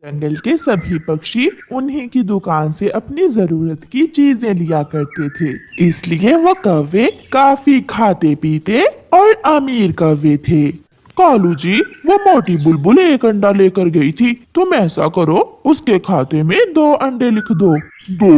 जंगल के सभी पक्षी उन्हीं की दुकान से अपनी जरूरत की चीजें लिया करते थे, इसलिए वो कौवे काफी खाते पीते और अमीर कौवे थे। कालू जी, वो मोटी बुलबुल एक अंडा लेकर गई थी, तुम ऐसा करो उसके खाते में 2 अंडे लिख दो। दो?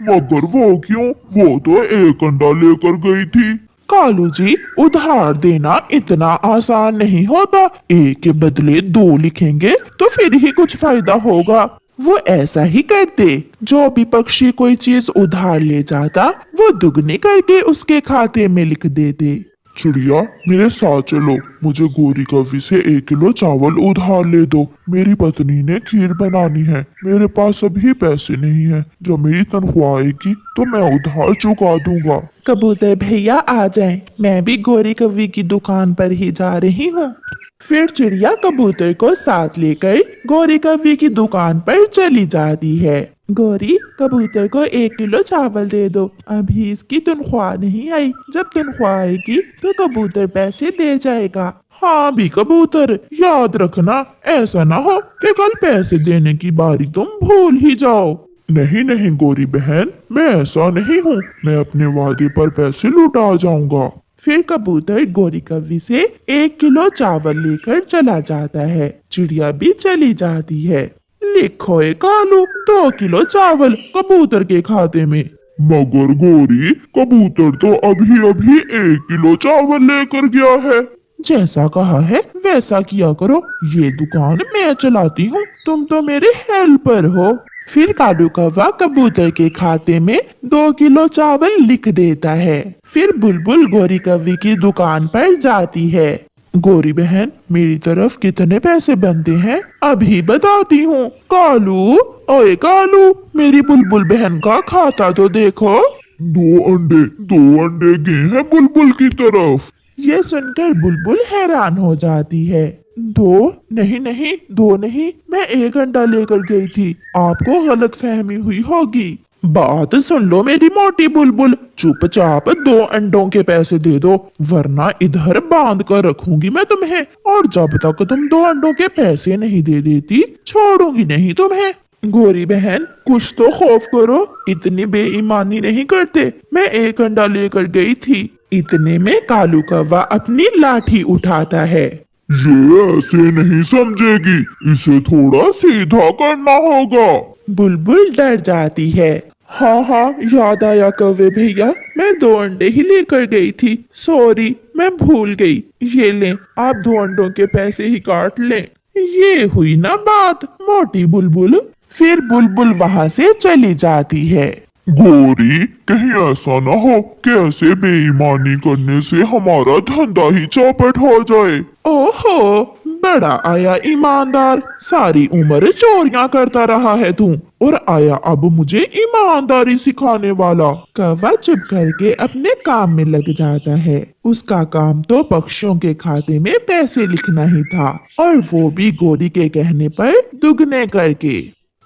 मगर वो क्यों? वो तो एक अंडा लेकर गई थी। कालू जी, उधार देना इतना आसान नहीं होता, एक के बदले 2 लिखेंगे तो फिर ही कुछ फायदा होगा। वो ऐसा ही करते, जो भी पक्षी कोई चीज उधार ले जाता वो दुगनी करके उसके खाते में लिख देते। चिड़िया, मेरे साथ चलो, मुझे गोरी कौवी से 1 किलो चावल उधार ले दो। मेरी पत्नी ने खीर बनानी है, मेरे पास अभी पैसे नहीं है। जब मेरी तनख्वाह आएगी तो मैं उधार चुका दूंगा। कबूतर भैया आ जाएं, मैं भी गोरी कौवी की दुकान पर ही जा रही हूँ। फिर चिड़िया कबूतर को साथ लेकर गोरी कौवी की दुकान पर चली जाती है। गोरी, कबूतर को 1 किलो चावल दे दो, अभी इसकी तनख्वाह नहीं आई, जब तनख्वाह आएगी तो कबूतर पैसे दे जाएगा। हाँ भी कबूतर, याद रखना, ऐसा ना हो कि कल पैसे देने की बारी तुम भूल ही जाओ। नहीं नहीं गोरी बहन, मैं ऐसा नहीं हूँ, मैं अपने वादे पर पैसे लौटा जाऊंगा। फिर कबूतर गोरी कौवी से 1 किलो चावल लेकर चला जाता है। चिड़िया भी चली जाती है। लिखो ए कालू, 2 किलो चावल कबूतर के खाते में। मगर गोरी, कबूतर तो अभी अभी 1 किलो चावल लेकर गया है। जैसा कहा है वैसा किया करो, ये दुकान मैं चलाती हूँ, तुम तो मेरे हेल्पर हो। फिर कालू कौवा कबूतर के खाते में 2 किलो चावल लिख देता है। फिर बुलबुल गोरी कौवी की दुकान पर जाती है। गोरी बहन, मेरी तरफ कितने पैसे बनते हैं अभी बताती हूँ। कालू, ओए कालू, मेरी बुलबुल बहन का खाता तो देखो। 2 अंडे गए हैं बुलबुल की तरफ। ये सुनकर बुलबुल हैरान हो जाती है। 2? नहीं नहीं, 2 नहीं, मैं 1 अंडा लेकर गई थी, आपको गलत फहमी हुई होगी। बात सुन लो मेरी मोटी बुलबुल, चुपचाप 2 अंडों के पैसे दे दो, वरना इधर बांध कर रखूंगी मैं तुम्हें, और जब तक तुम 2 अंडों के पैसे नहीं दे देती छोड़ूंगी नहीं तुम्हें। गोरी बहन, कुछ तो खौफ करो, इतनी बेईमानी नहीं करते, मैं 1 अंडा लेकर गई थी। इतने में कालू कौवा अपनी लाठी उठाता है। ये ऐसे नहीं समझेगी, इसे थोड़ा सीधा करना होगा। बुलबुल डर जाती है। हाँ हाँ, याद आया कौवे भैया, मैं 2 अंडे ही लेकर गई थी, सॉरी, मैं भूल गई। ये लें, आप 2 अंडों के पैसे ही काट लें। ये हुई ना बात, मोटी बुलबुल। फिर बुलबुल वहाँ से चली जाती है। गोरी, कहीं ऐसा ना हो कि ऐसे बेईमानी करने से हमारा धंधा ही चौपट हो जाए। ओहो, बड़ा आया ईमानदार, सारी उम्र चोरियां करता रहा है तू, और आया अब मुझे ईमानदारी सिखाने वाला। कौवा चुप करके अपने काम में लग जाता है। उसका काम तो पक्षियों के खाते में पैसे लिखना ही था, और वो भी गोरी के कहने पर दुगने करके।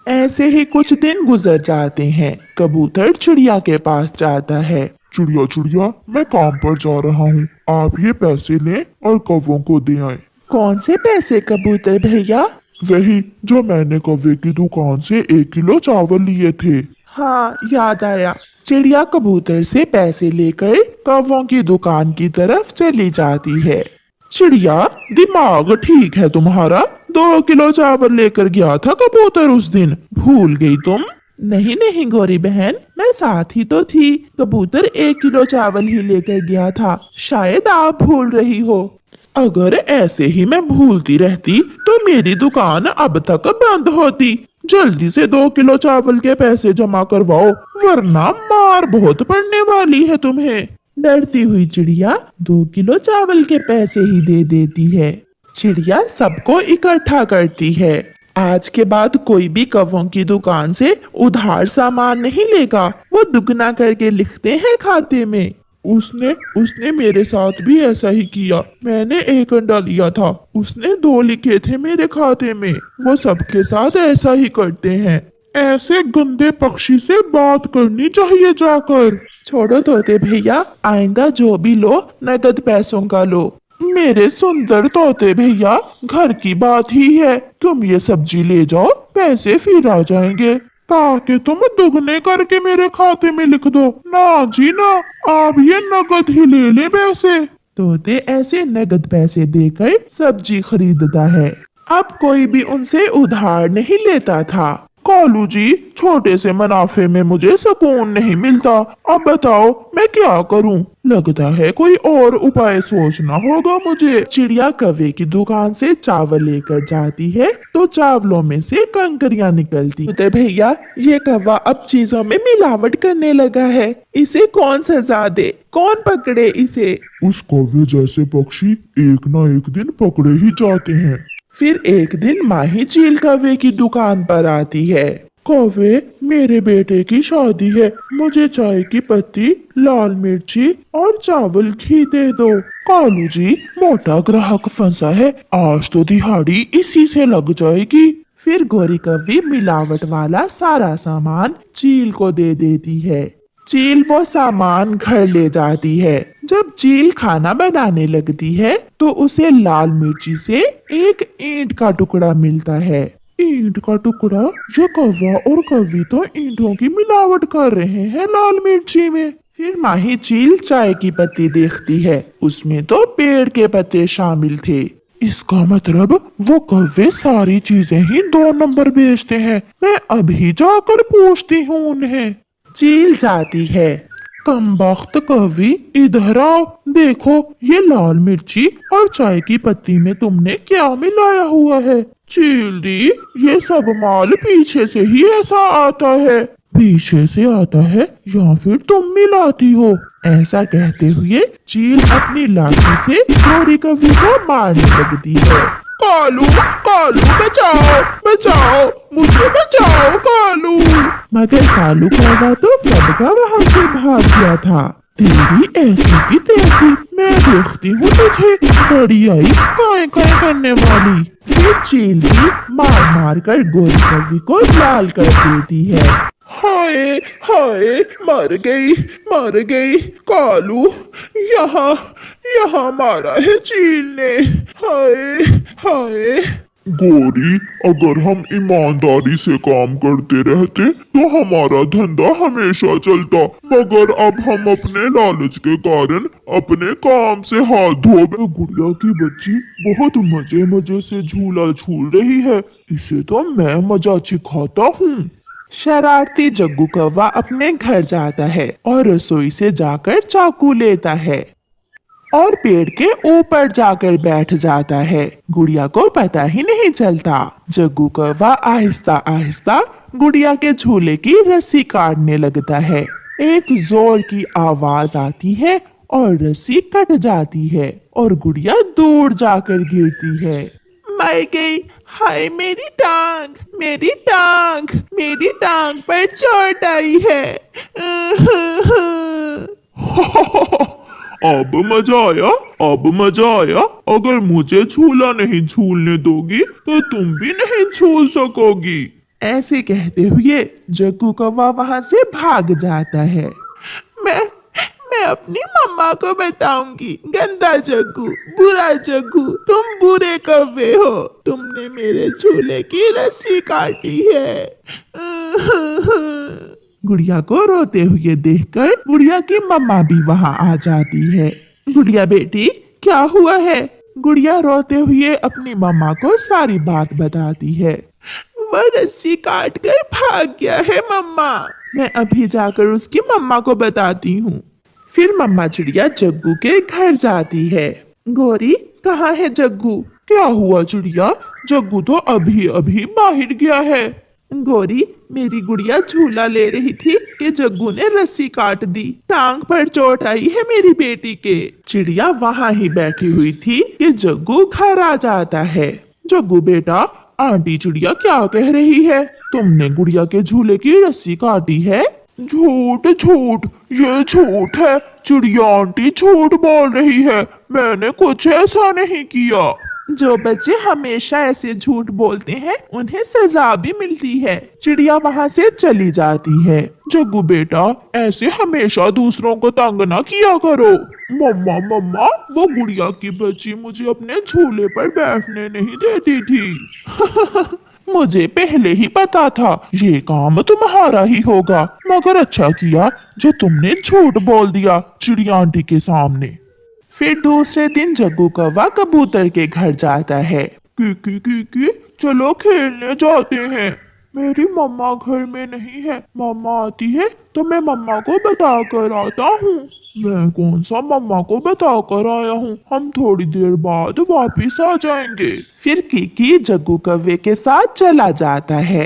ऐसे ही कुछ दिन गुजर जाते हैं। कबूतर चिड़िया के पास जाता है। चिड़िया चिड़िया, मैं काम पर जा रहा हूँ, आप ये पैसे लें और कौवों को दे आए। कौन से पैसे कबूतर भैया? वही जो मैंने कौवे की दुकान से 1 किलो चावल लिए थे। हाँ, याद आया। चिड़िया कबूतर से पैसे लेकर कौवों की दुकान की तरफ चली जाती है। चिड़िया, दिमाग ठीक है तुम्हारा? 2 किलो चावल लेकर गया था कबूतर उस दिन, भूल गई तुम? नहीं नहीं गोरी बहन, मैं साथ ही तो थी, कबूतर 1 किलो चावल ही लेकर गया था, शायद आप भूल रही हो। अगर ऐसे ही मैं भूलती रहती तो मेरी दुकान अब तक बंद होती। जल्दी से 2 किलो चावल के पैसे जमा करवाओ, वरना मार बहुत पड़ने वाली है तुम्हें। डरती हुई चिड़िया 2 किलो चावल के पैसे ही दे देती है। चिड़िया सबको इकट्ठा करती है। आज के बाद कोई भी कौवों की दुकान से उधार सामान नहीं लेगा, वो दुगना करके लिखते हैं खाते में। उसने मेरे साथ भी ऐसा ही किया, मैंने 1 अंडा लिया था, उसने 2 लिखे थे मेरे खाते में। वो सबके साथ ऐसा ही करते हैं। ऐसे गंदे पक्षी से बात करनी चाहिए जाकर। छोड़ो तोते भैया, आइंदा जो भी लो नगद पैसों का लो। मेरे सुंदर तोते भैया, घर की बात ही है, तुम ये सब्जी ले जाओ, पैसे फिर आ जाएंगे, ताकि तुम दुगने करके मेरे खाते में लिख दो। ना जी ना, आप ये नकद ही ले ले पैसे। तोते ऐसे नगद पैसे देकर सब्जी खरीदता है। अब कोई भी उनसे उधार नहीं लेता था। कालू जी, छोटे से मुनाफे में मुझे सुकून नहीं मिलता। अब बताओ मैं क्या करूं? लगता है कोई और उपाय सोचना होगा मुझे। चिड़िया कौवे की दुकान से चावल लेकर जाती है तो चावलों में से कंकरियां निकलती। तो भैया, ये कौवा अब चीजों में मिलावट करने लगा है, इसे कौन सजा दे? कौन पकड़े इसे? उस कौवे जैसे पक्षी एक ना एक दिन पकड़े ही जाते हैं। फिर एक दिन माही चील कौवे की दुकान पर आती है। कौवे, मेरे बेटे की शादी है, मुझे चाय की पत्ती, लाल मिर्ची और चावल घी दे दो। कालू जी, मोटा ग्राहक फंसा है, आज तो दिहाड़ी इसी से लग जाएगी। फिर गोरी कौवी मिलावट वाला सारा सामान चील को दे देती है। चील वो सामान घर ले जाती है। जब चील खाना बनाने लगती है तो उसे लाल मिर्ची से एक ईंट का टुकड़ा मिलता है। ईंट का टुकड़ा? ये कौवा और कौवी तो ईंटों की मिलावट कर रहे हैं लाल मिर्ची में। फिर माही चील चाय की पत्ती देखती है, उसमें तो पेड़ के पत्ते शामिल थे। इसका मतलब वो कौवे सारी चीजें ही 2 नंबर बेचते हैं। मैं अभी जाकर पूछती हूँ उन्हें। चील जाती है। कमबख्त कौवी, इधर आओ, देखो ये लाल मिर्ची और चाय की पत्ती में तुमने क्या मिलाया हुआ है? चील दी, ये सब माल पीछे से ही ऐसा आता है। पीछे से आता है या फिर तुम मिलाती हो? ऐसा कहते हुए चील अपनी लाठी से गोरी कौवी को मारने लगती है। कालू, कालू बचाओ, बचाओ, मुझे बचाओ कालू। मगर कालू कौवा तो कब का वहाँ से भाग गया था। तेरी ऐसी की तैसी, मैं देखती हूँ तुझे, बड़ी आई काय काय करने वाली। फिर चील भी मार मार कर गोरी कौवी को लाल कर देती है। हाय हाय, मर गई, मर गई। कालू, यहाँ यहाँ मारा है चील ने। हाय हाय। गोरी, अगर हम ईमानदारी से काम करते रहते तो हमारा धंधा हमेशा चलता, मगर अब हम अपने लालच के कारण अपने काम से हाथ धो बैठे। गुड़िया की बच्ची बहुत मजे मजे से झूला झूल रही है, इसे तो मैं मजा सिखाता हूँ। शरारती जग्गू कौवा अपने घर जाता है और रसोई से जाकर चाकू लेता है और पेड़ के ऊपर जाकर बैठ जाता है। गुड़िया को पता ही नहीं चलता। जग्गू कौवा आहिस्ता आहिस्ता गुड़िया के झूले की रस्सी काटने लगता है। एक जोर की आवाज आती है और रस्सी कट जाती है और गुड़िया दूर जाकर गिरती है। मर गई, हाय मेरी टांग, मेरी टांग, मेरी टांग पर चोट आई है। अब मजा आया, अब मजा आया। अगर मुझे झूला नहीं झूलने दोगी तो तुम भी नहीं झूल सकोगी। ऐसे कहते हुए जग्गू कौवा वहां से भाग जाता है। मैं अपनी मम्मा को बताऊंगी। गंदा जग्गू, बुरा जग्गू, तुम बुरे कौवे हो, तुमने मेरे झूले की रस्सी काटी है। गुड़िया को रोते हुए देखकर गुड़िया की मम्मा भी वहां आ जाती है। गुड़िया बेटी, क्या हुआ है? गुड़िया रोते हुए अपनी मम्मा को सारी बात बताती है। वो रस्सी काट कर भाग गया है मम्मा। मैं अभी जाकर उसकी मम्मा को बताती हूँ। फिर मम्मा चिड़िया जग्गू के घर जाती है। गोरी, कहाँ है जग्गू? क्या हुआ चिड़िया? जग्गू तो अभी अभी बाहर गया है। गोरी, मेरी गुड़िया झूला ले रही थी कि जग्गू ने रस्सी काट दी। टांग पर चोट आई है मेरी बेटी के। चिड़िया वहां ही बैठी हुई थी कि जग्गू घर आ जाता है। जग्गू बेटा, आंटी चिड़िया क्या कह रही है? तुमने गुड़िया के झूले की रस्सी काटी है? झूठ झूठ, ये झूठ है। चिड़िया आंटी झूठ बोल रही है, मैंने कुछ ऐसा नहीं किया। जो बच्चे हमेशा ऐसे झूठ बोलते हैं उन्हें सजा भी मिलती है। चिड़िया वहां से चली जाती है। जग्गू बेटा, ऐसे हमेशा दूसरों को तंग ना किया करो। मम्मा मम्मा, वो गुड़िया की बच्ची मुझे अपने झूले पर बैठने नहीं देती थी। मुझे पहले ही पता था ये काम तुम्हारा ही होगा, मगर अच्छा किया जो तुमने झूठ बोल दिया चिड़िया आंटी के सामने। फिर दूसरे दिन जग्गू कौवा कबूतर के घर जाता है। की चलो खेलने जाते हैं। मेरी मम्मा घर में नहीं है, मम्मा आती है तो मैं मम्मा को बता कर आता हूँ। मैं कौन सा मम्मा को बता कर आया हूँ, हम थोड़ी देर बाद वापिस आ जाएंगे। फिर कीकी जग्गू कौवे के साथ चला जाता है।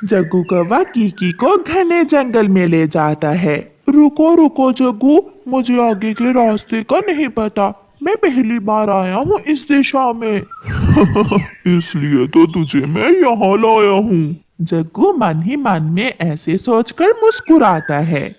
जग्गू कौवा कीकी को घने जंगल में ले जाता है। रुको रुको जग्गू, मुझे आगे के रास्ते का नहीं पता, मैं पहली बार आया हूँ इस दिशा में। इसलिए तो तुझे मैं यहाँ लाया हूँ। जग्गू मन ही मन में ऐसे सोचकर मुस्कुराता है।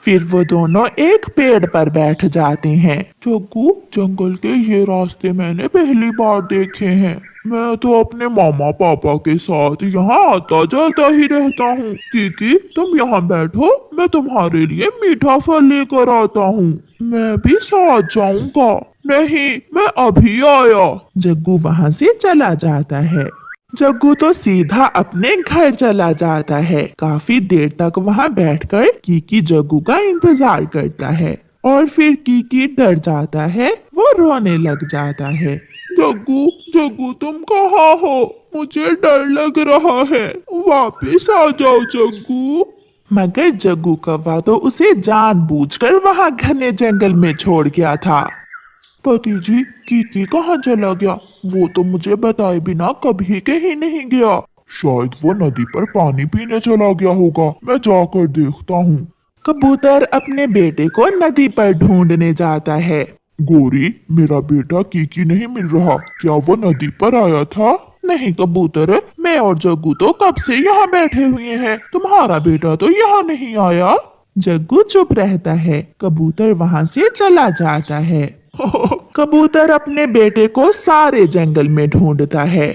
फिर वो दोनों एक पेड़ पर बैठ जाते हैं। जग्गू, जंगल के ये रास्ते मैंने पहली बार देखे हैं। मैं तो अपने मामा पापा के साथ यहाँ आता जाता ही रहता हूँ। कीकी, तुम यहाँ बैठो, मैं तुम्हारे लिए मीठा फल लेकर आता हूँ। मैं भी साथ जाऊंगा। नहीं, मैं अभी आया। जग्गू वहाँ से चला जाता है। जग्गू तो सीधा अपने घर चला जाता है। काफी देर तक वहाँ बैठकर कीकी जग्गू का इंतजार करता है और फिर कीकी डर जाता है, वो रोने लग जाता है। जग्गू, जग्गू तुम कहाँ हो? मुझे डर लग रहा है, वापिस आ जाओ जग्गू। मगर जग्गू कौवा तो उसे जानबूझकर वहाँ घने जंगल में छोड़ गया था। पति जी, कीकी कहाँ चला गया? वो तो मुझे बताए बिना कभी कहीं नहीं गया। शायद वो नदी पर पानी पीने चला गया होगा, मैं जाकर देखता हूँ। कबूतर अपने बेटे को नदी पर ढूंढने जाता है। गोरी, मेरा बेटा कीकी नहीं मिल रहा, क्या वो नदी पर आया था? नहीं कबूतर, मैं और जग्गू तो कब से यहाँ बैठे हुए हैं, तुम्हारा बेटा तो यहाँ नहीं आया। जग्गू चुप रहता है। कबूतर वहाँ से चला जाता है। कबूतर अपने बेटे को सारे जंगल में ढूंढता है।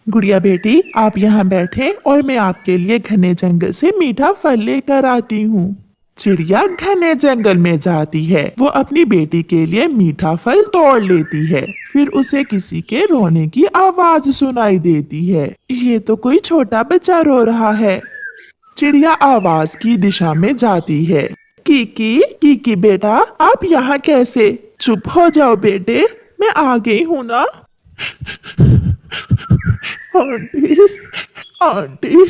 गुड़िया बेटी, आप यहाँ बैठे और मैं आपके लिए घने जंगल से मीठा फल लेकर आती हूँ। चिड़िया घने जंगल में जाती है। वो अपनी बेटी के लिए मीठा फल तोड़ लेती है। फिर उसे किसी के रोने की आवाज सुनाई देती है। ये तो कोई छोटा बच्चा रो रहा है। चिड़िया आवाज की दिशा में जाती है। कीकी बेटा, आप यहाँ कैसे? चुप हो जाओ बेटे, मैं आ गई हूँ ना। आंटी, आंटी,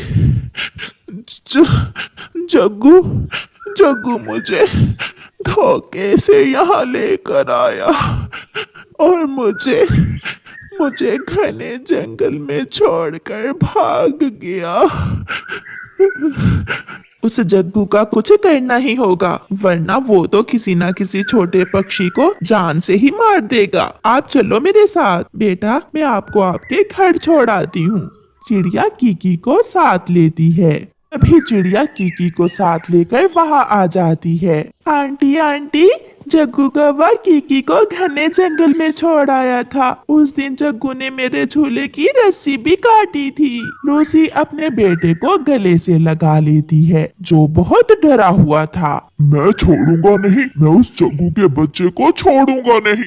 जग्गू, जग्गू मुझे धोखे से यहाँ लेकर आया और मुझे घने जंगल में छोड़कर भाग गया। उस जग्गू का कुछ करना ही होगा, वरना वो तो किसी ना किसी छोटे पक्षी को जान से ही मार देगा। आप चलो मेरे साथ बेटा, मैं आपको आपके घर छोड़ आती हूँ। चिड़िया कीकी को साथ लेती है। तभी चिड़िया कीकी को साथ लेकर वहाँ आ जाती है। आंटी आंटी, जग्गू कौवा कीकी को घने जंगल में छोड़ आया था। उस दिन जग्गू ने मेरे झूले की रस्सी भी काटी थी। लूसी अपने बेटे को गले से लगा लेती है, जो बहुत डरा हुआ था। मैं छोड़ूंगा नहीं, मैं उस जग्गू के बच्चे को छोड़ूंगा नहीं।